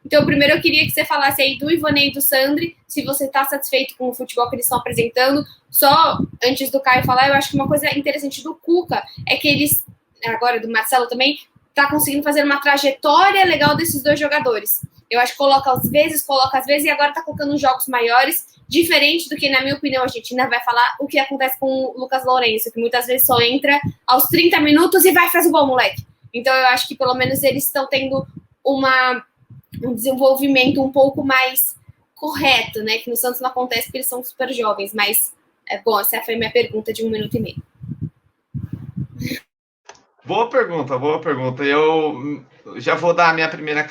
Então, primeiro eu queria que você falasse aí do Ivonei e do Sandri, se você está satisfeito com o futebol que eles estão apresentando. Só antes do Caio falar, eu acho que uma coisa interessante do Cuca é que eles, agora do Marcelo também, tá conseguindo fazer uma trajetória legal desses dois jogadores. Eu acho que coloca às vezes, e agora tá colocando uns jogos maiores, diferente do que, na minha opinião, a gente ainda vai falar o que acontece com o Lucas Lourenço, que muitas vezes só entra aos 30 minutos e vai e faz o gol, moleque. Então eu acho que pelo menos eles estão tendo um desenvolvimento um pouco mais correto, né? Que no Santos não acontece porque eles são super jovens, mas bom, essa foi a minha pergunta de 1 minuto e meio. Boa pergunta. Eu já vou dar a minha primeira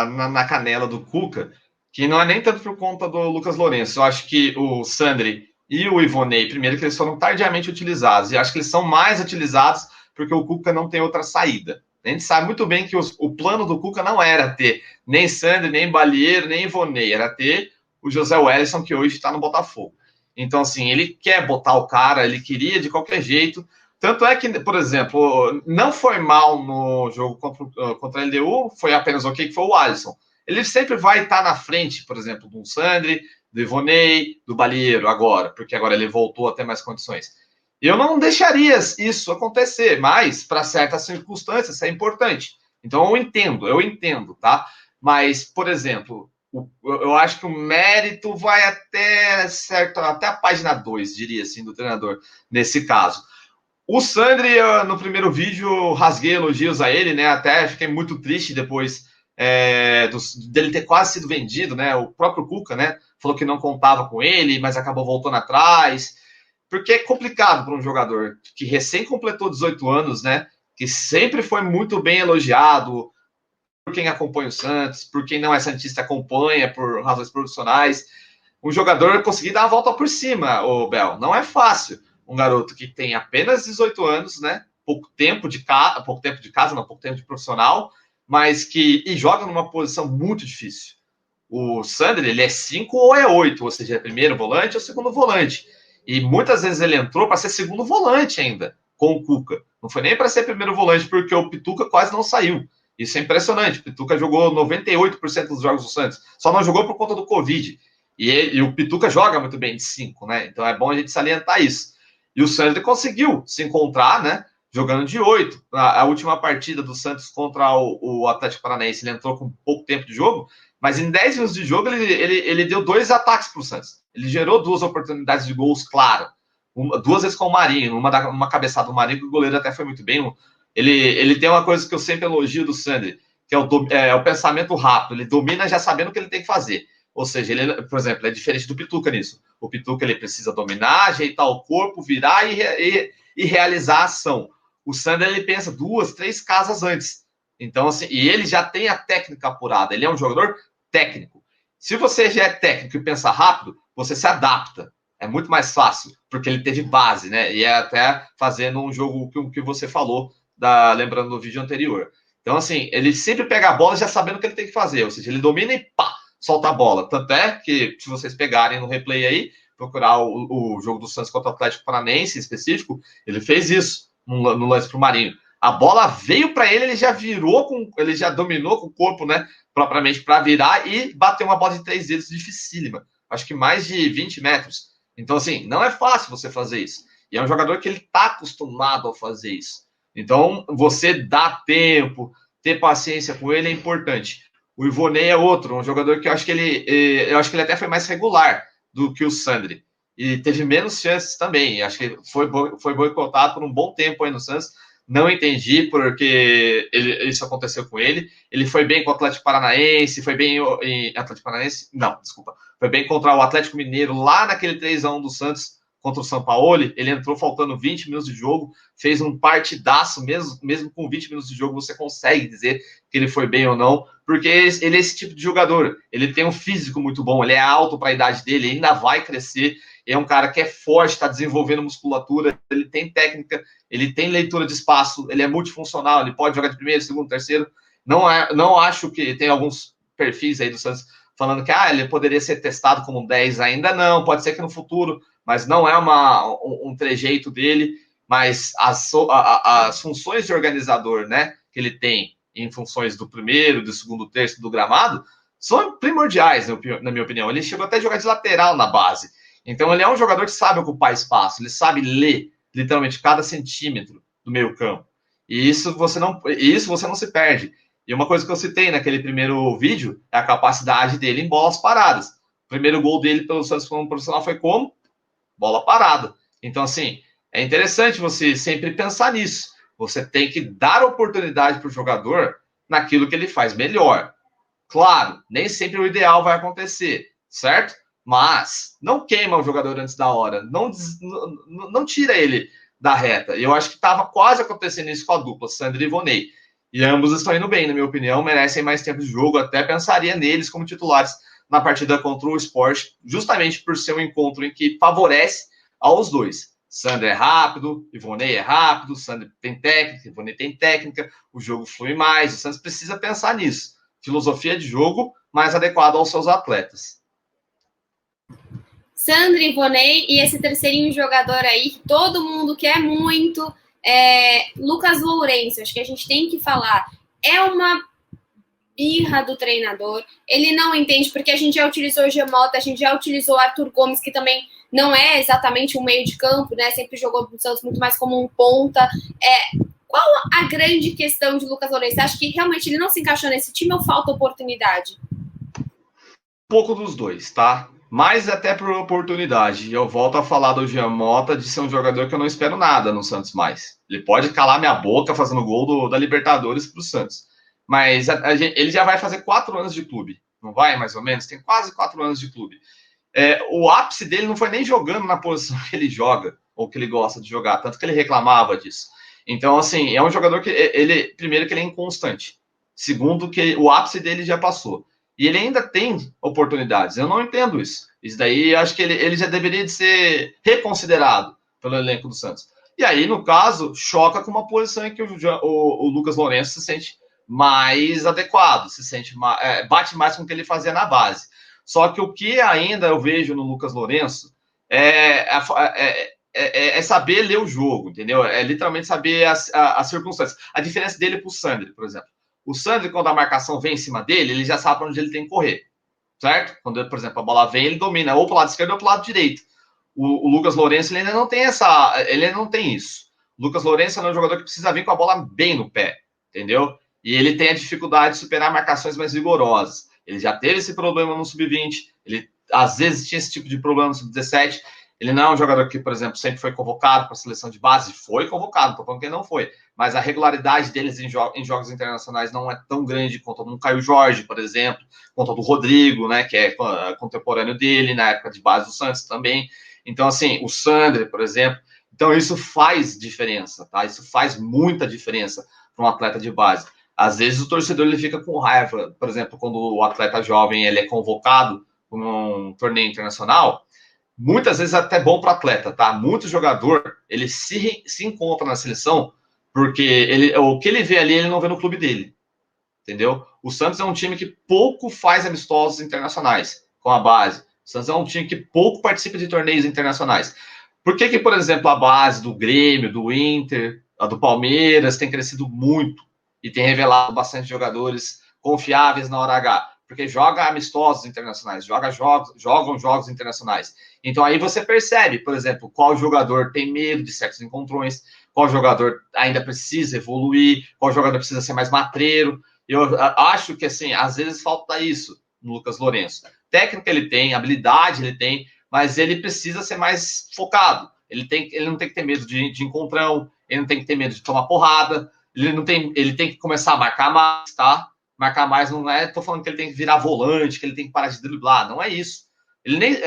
na canela do Cuca, que não é nem tanto por conta do Lucas Lourenço. Eu acho que o Sandri e o Ivonei, primeiro que eles foram tardiamente utilizados, e acho que eles são mais utilizados porque o Cuca não tem outra saída. A gente sabe muito bem que o plano do Cuca não era ter nem Sandri, nem Balieiro, nem Ivonei, era ter o José Wellison, que hoje está no Botafogo. Então, assim, ele quer botar o cara, ele queria de qualquer jeito. Tanto é que, por exemplo, não foi mal no jogo contra a LDU, foi apenas ok, que foi o Alisson. Ele sempre vai estar na frente, por exemplo, do Sandri, do Ivonei, do Balieiro agora, porque agora ele voltou a ter mais condições. Eu não deixaria isso acontecer, mas para certas circunstâncias isso é importante. Então eu entendo, tá? Mas, por exemplo, eu acho que o mérito vai até a página 2, diria assim, do treinador, nesse caso. O Sandri, no primeiro vídeo, rasguei elogios a ele, né? Até fiquei muito triste depois dele ter quase sido vendido, né? O próprio Cuca, né? Falou que não contava com ele, mas acabou voltando atrás. Porque é complicado para um jogador que recém completou 18 anos, né? Que sempre foi muito bem elogiado por quem acompanha o Santos, por quem não é santista acompanha por razões profissionais. Um jogador conseguir dar a volta por cima, o Bel, não é fácil. Um garoto que tem apenas 18 anos, né? Pouco tempo de profissional, mas que joga numa posição muito difícil. O Sandri, ele é 5 ou é 8, ou seja, é primeiro volante ou segundo volante. E muitas vezes ele entrou para ser segundo volante ainda, com o Cuca. Não foi nem para ser primeiro volante, porque o Pituca quase não saiu. Isso é impressionante. O Pituca jogou 98% dos jogos do Santos. Só não jogou por conta do Covid. E o Pituca joga muito bem de 5, né? Então é bom a gente salientar isso. E o Sandri conseguiu se encontrar, né? Jogando de 8. A última partida do Santos contra o Atlético Paranaense, ele entrou com pouco tempo de jogo, mas em 10 minutos de jogo ele deu 2 ataques para o Santos. Ele gerou 2 oportunidades de gols, claro. 2 vezes com o Marinho, uma cabeçada do Marinho, que o goleiro até foi muito bem. Ele tem uma coisa que eu sempre elogio do Sandri, que é o pensamento rápido. Ele domina já sabendo o que ele tem que fazer. Ou seja, ele, por exemplo, é diferente do Pituca nisso. O Pituca ele precisa dominar, ajeitar o corpo, virar e realizar a ação. O Sandri ele pensa 2, 3 casas antes. Então, assim, e ele já tem a técnica apurada. Ele é um jogador técnico. Se você já é técnico e pensa rápido, você se adapta. É muito mais fácil, porque ele teve base, né? E é até fazendo um jogo que você falou, lembrando do vídeo anterior. Então, assim, ele sempre pega a bola já sabendo o que ele tem que fazer. Ou seja, ele domina e pá, solta a bola. Tanto é que, se vocês pegarem no replay aí, procurar o jogo do Santos contra o Atlético Paranaense em específico, ele fez isso no lance pro Marinho. A bola veio para ele já virou, ele já dominou com o corpo, né? Propriamente para virar e bater uma bola de 3 dedos dificílima. Acho que mais de 20 metros. Então, assim, não é fácil você fazer isso. E é um jogador que ele está acostumado a fazer isso. Então, você dá tempo, ter paciência com ele é importante. O Ivonei é outro, um jogador que eu acho que ele até foi mais regular do que o Sandri. E teve menos chances também. Acho que foi boicotado por um bom tempo aí no Santos. Não entendi porque isso aconteceu com ele. Ele foi bem com o Atlético Paranaense, foi bem em Atlético Paranaense? Não, desculpa. Foi bem contra o Atlético Mineiro, lá naquele 3-1 do Santos contra o Sampaoli. Ele entrou faltando 20 minutos de jogo, fez um partidaço, mesmo com 20 minutos de jogo, você consegue dizer que ele foi bem ou não, porque ele é esse tipo de jogador. Ele tem um físico muito bom, ele é alto para a idade dele, ainda vai crescer. É um cara que é forte, está desenvolvendo musculatura, ele tem técnica, ele tem leitura de espaço, ele é multifuncional, ele pode jogar de primeiro, segundo, terceiro. Não acho que tem alguns perfis aí do Santos falando que ele poderia ser testado como 10 ainda, não, pode ser que no futuro, mas não é um trejeito dele, mas as funções de organizador, né, que ele tem em funções do primeiro, do segundo terço do gramado, são primordiais, na minha opinião. Ele chegou até a jogar de lateral na base. Então, ele é um jogador que sabe ocupar espaço, ele sabe ler, literalmente, cada centímetro do meio campo. E isso você não se perde. E uma coisa que eu citei naquele primeiro vídeo é a capacidade dele em bolas paradas. O primeiro gol dele pelo Santos como profissional foi como? Bola parada. Então, assim, é interessante você sempre pensar nisso. Você tem que dar oportunidade para o jogador naquilo que ele faz melhor. Claro, nem sempre o ideal vai acontecer, certo? Mas não queima o jogador antes da hora. Não tira ele da reta. Eu acho que estava quase acontecendo isso com a dupla, Sandri e Voney. E ambos estão indo bem, na minha opinião, merecem mais tempo de jogo. Até pensaria neles como titulares na partida contra o Sport, justamente por ser um encontro em que favorece aos dois. Sandri é rápido, Ivonei é rápido, Sandri tem técnica, Ivonei tem técnica, o jogo flui mais, o Santos precisa pensar nisso. Filosofia de jogo mais adequada aos seus atletas. Sandri, Ivonei e esse terceirinho jogador aí que todo mundo quer muito, Lucas Lourenço. Acho que a gente tem que falar. É uma birra do treinador. Ele não entende, porque a gente já utilizou o Gemota, a gente já utilizou o Arthur Gomes, que também não é exatamente um meio de campo, né? Sempre jogou no Santos muito mais como um ponta. Qual a grande questão de Lucas Lourenço? Você acha que realmente ele não se encaixou nesse time ou falta oportunidade? Um pouco dos dois, tá? Mas até por oportunidade. Eu volto a falar do Giamota de ser um jogador que eu não espero nada no Santos mais. Ele pode calar minha boca fazendo gol da Libertadores pro Santos. Mas ele já vai fazer 4 anos de clube. Não vai, mais ou menos? Tem quase 4 anos de clube. O ápice dele não foi nem jogando na posição que ele joga, ou que ele gosta de jogar, tanto que ele reclamava disso. Então, assim, é um jogador que primeiro que ele é inconstante. Segundo, que o ápice dele já passou. E ele ainda tem oportunidades. Eu não entendo isso. Isso daí, acho que ele já deveria de ser reconsiderado pelo elenco do Santos. E aí, no caso, choca com uma posição em que o Lucas Lourenço se sente mais adequado, bate mais com o que ele fazia na base. Só que o que ainda eu vejo no Lucas Lourenço é saber ler o jogo, entendeu? É literalmente saber as circunstâncias. A diferença dele para o Sandri, por exemplo. O Sandri, quando a marcação vem em cima dele, ele já sabe para onde ele tem que correr, certo? Quando, por exemplo, a bola vem, ele domina ou para o lado esquerdo ou para o lado direito. O Lucas Lourenço ele ainda não tem ele não tem isso. O Lucas Lourenço é um jogador que precisa vir com a bola bem no pé, entendeu? E ele tem a dificuldade de superar marcações mais vigorosas. Ele já teve esse problema no sub-20, ele às vezes tinha esse tipo de problema no sub-17. Ele não é um jogador que, por exemplo, sempre foi convocado para a seleção de base. Foi convocado, estou falando que ele não foi. Mas a regularidade deles em jogos internacionais não é tão grande quanto a do Caio Jorge, por exemplo, quanto a do Rodrigo, né, que é contemporâneo dele, na época de base do Santos também. Então, assim, o Sandri, por exemplo. Então, isso faz diferença, tá? Isso faz muita diferença para um atleta de base. Às vezes, o torcedor ele fica com raiva, por exemplo, quando o atleta jovem ele é convocado para um torneio internacional. Muitas vezes é até bom para o atleta, tá? Muito jogador, ele se encontra na seleção porque o que ele vê ali, ele não vê no clube dele, entendeu? O Santos é um time que pouco faz amistosos internacionais com a base. O Santos é um time que pouco participa de torneios internacionais. Por que, por exemplo, a base do Grêmio, do Inter, a do Palmeiras tem crescido muito e tem revelado bastante jogadores confiáveis na hora H? Porque joga amistosos internacionais, jogam jogos internacionais. Então aí você percebe, por exemplo, qual jogador tem medo de certos encontrões, qual jogador ainda precisa evoluir, qual jogador precisa ser mais matreiro. Eu acho que, assim, às vezes falta isso no Lucas Lourenço. Técnica ele tem, habilidade ele tem, mas ele precisa ser mais focado. Ele não tem que ter medo de encontrão, ele não tem que ter medo de tomar porrada, ele tem que começar a marcar mais, tá? Marcar mais não é, tô falando que ele tem que virar volante, que ele tem que parar de driblar, não é isso. Ele nem,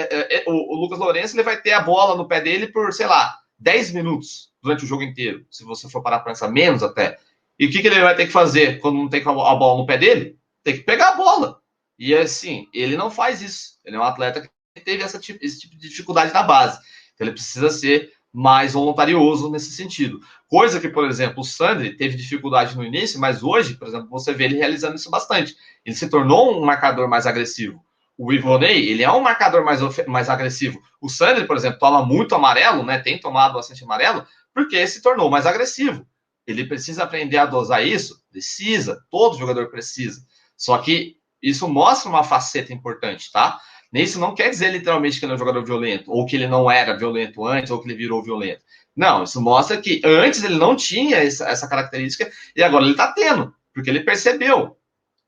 o Lucas Lourenço ele vai ter a bola no pé dele por, sei lá, 10 minutos durante o jogo inteiro, se você for parar para pensar, menos até. E o que ele vai ter que fazer quando não tem a bola no pé dele? Tem que pegar a bola. E assim, ele não faz isso. Ele é um atleta que teve esse tipo de dificuldade na base. Então ele precisa ser mais voluntarioso nesse sentido. Coisa que, por exemplo, o Sandri teve dificuldade no início, mas hoje, por exemplo, você vê ele realizando isso bastante. Ele se tornou um marcador mais agressivo. O Ivonei, ele é um marcador mais agressivo. O Sandri, por exemplo, toma muito amarelo, né? Tem tomado bastante amarelo, porque se tornou mais agressivo. Ele precisa aprender a dosar isso? Precisa. Todo jogador precisa. Só que isso mostra uma faceta importante, tá? Isso não quer dizer literalmente que ele é um jogador violento, ou que ele não era violento antes, ou que ele virou violento. Não, isso mostra que antes ele não tinha essa característica e agora ele está tendo, porque ele percebeu.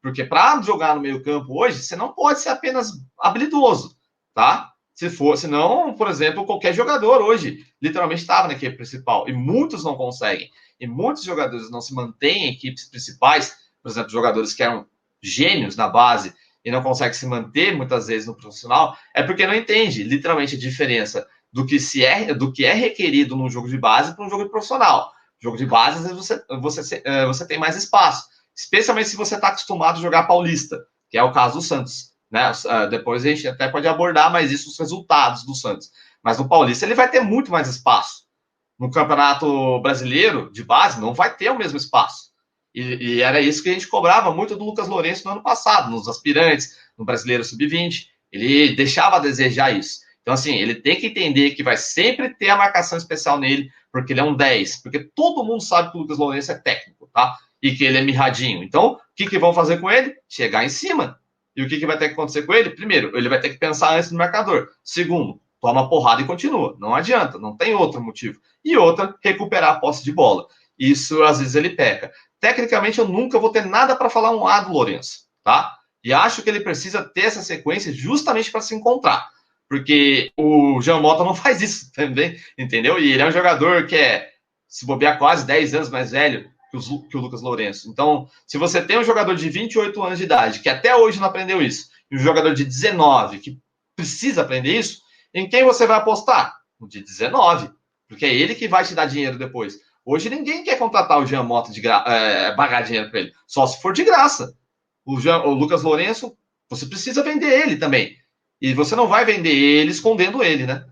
Porque para jogar no meio-campo hoje, você não pode ser apenas habilidoso, tá? Se for, senão, por exemplo, qualquer jogador hoje literalmente estava na equipe principal e muitos não conseguem. E muitos jogadores não se mantêm em equipes principais, por exemplo, jogadores que eram gênios na base e não conseguem se manter muitas vezes no profissional, é porque não entende literalmente a diferença do que é requerido num jogo de base para um jogo de profissional. Jogo de base, às vezes você tem mais espaço, especialmente se você está acostumado a jogar paulista, que é o caso do Santos. Né? Depois a gente até pode abordar mais isso, os resultados do Santos. Mas no Paulista ele vai ter muito mais espaço. No Campeonato Brasileiro de base não vai ter o mesmo espaço. E era isso que a gente cobrava muito do Lucas Lourenço no ano passado, nos aspirantes, no Brasileiro Sub-20. Ele deixava a desejar isso. Então, assim, ele tem que entender que vai sempre ter a marcação especial nele, porque ele é um 10. Porque todo mundo sabe que o Lucas Lourenço é técnico, tá? E que ele é mirradinho. Então, o que vão fazer com ele? Chegar em cima. E o que vai ter que acontecer com ele? Primeiro, ele vai ter que pensar antes no marcador. Segundo, toma porrada e continua. Não adianta, não tem outro motivo. E outra, recuperar a posse de bola. Isso, às vezes, ele peca. Tecnicamente, eu nunca vou ter nada para falar um A do Lourenço, tá? E acho que ele precisa ter essa sequência justamente para se encontrar. Porque o Jean Mota não faz isso também, entendeu? E ele é um jogador que é, se bobear, quase 10 anos mais velho que o Lucas Lourenço. Então, se você tem um jogador de 28 anos de idade, que até hoje não aprendeu isso, e um jogador de 19, que precisa aprender isso, em quem você vai apostar? No de 19, porque é ele que vai te dar dinheiro depois. Hoje ninguém quer contratar o Jean Mota pagar dinheiro para ele, só se for de graça. O Lucas Lourenço, você precisa vender ele também. E você não vai vender ele escondendo ele, né?